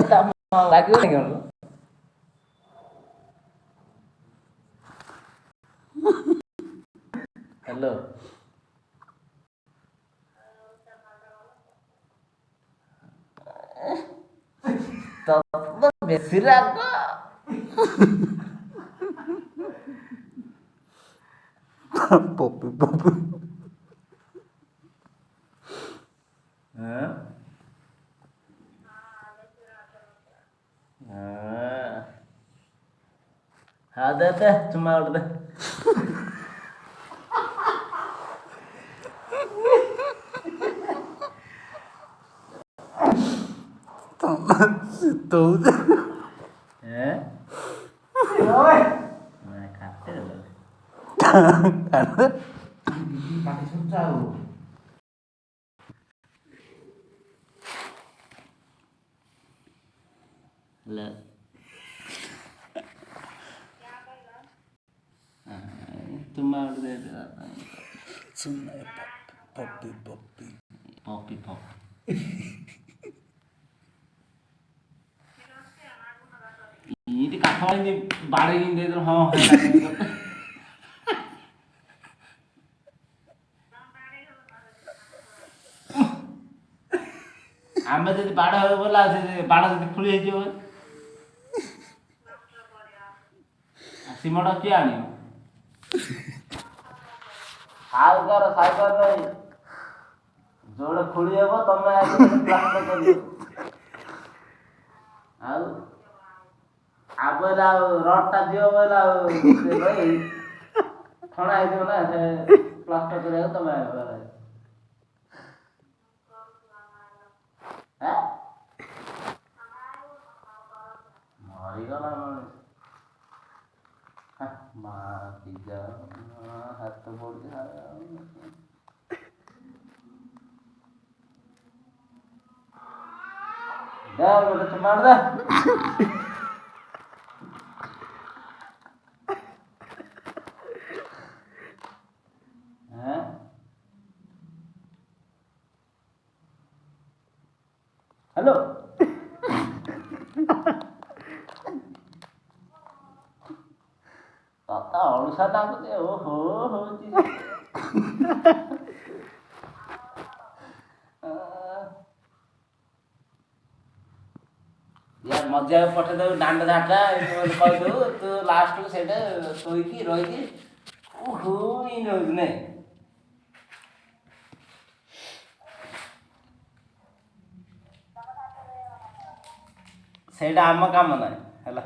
tak mau lagi kan. Halo. Tetap bersirak kok. Popi popi. Hah? Ada deh, cuma udah. Situ. Eh? Nah, kata loh. Karena pakai susah loh. Lah. Cuma udah. sunai popi popi. Popi popi. ini kapan ini baringin dia tuh oh ଆମେ ଯଦି ବାଡ଼ ହେବ ବୋଲେ ଆଉ ସେ ବାଡ଼ ଯଦି ଖୋଳି ହେଇଯିବ ସିମଟ କିଏ ଆଣିବ ସାଉକାର ସାଇକଲ ଯୋଉଟା ଖୋଳି ହେବ ତମେ ପ୍ଲାଷ୍ଟର କରିବ ଆଉ ଆଉ ବୋଇଲେ ଆଉ ରଡ୍ଟା ଦିଅ ବୋଇଲେ ଆଉ ରହି ଠଣା ହେଇଥିବ ନା ସେ ପ୍ଲାଷ୍ଟର କରିବାକୁ ତମେ ମରିଗଲା ମା ପିଜା ହାତ ପଡୁଛି ଗୋଟେ ଚୁମାଡ଼ ଦେ ହ୍ୟାଲୋ ତତା ଅଳୁସା ଡାକୁଛି ଓହୋ ହଉଛି ମଜା ପଠେଇଦେବୁ ଦାଣ୍ଡ ଝାଟା କହିଦେବୁ ତୁ ଲାଷ୍ଟକୁ ସେଇଟା ଶୋଇକି ରହିକି ଓହୋ ରହୁଛୁ ନାଇଁ ସେଇଟା ଆମ କାମ ନାହିଁ ହେଲା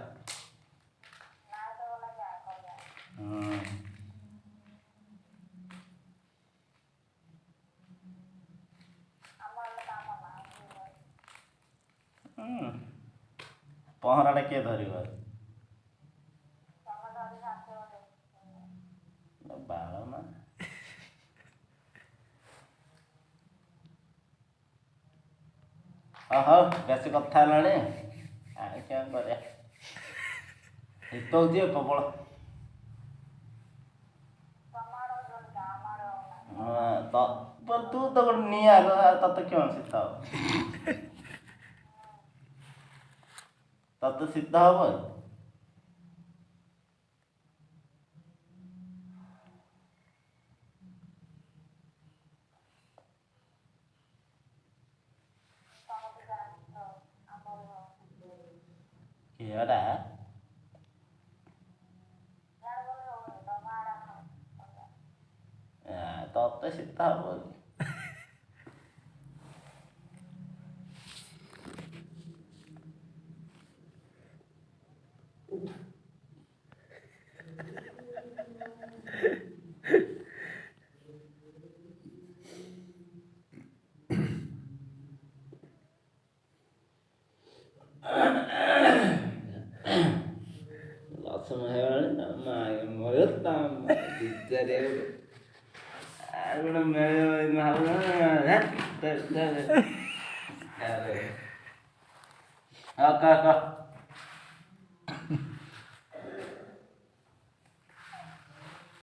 ପହଁରାଟା କିଏ ଧରିବ ବାଳ ନା ହଉ ବେଶୀ କଥା ହେଲାଣି ଆଉ କ'ଣ କରିବା ଶୀତ ହେଉଛି ପ୍ରବଳ ତୁ ତ ଗୋଟେ ନିଆଁ ତତେ କ'ଣ ଶୀତ ହବ ତତେ ଶୀତ ହବ କିଏଟା ତତେ ଶୀତ ହବ ସମୟ ହେଇଗଲାଣି ନା ମରିଗଲା ଗୋଟେ ମିଳିବ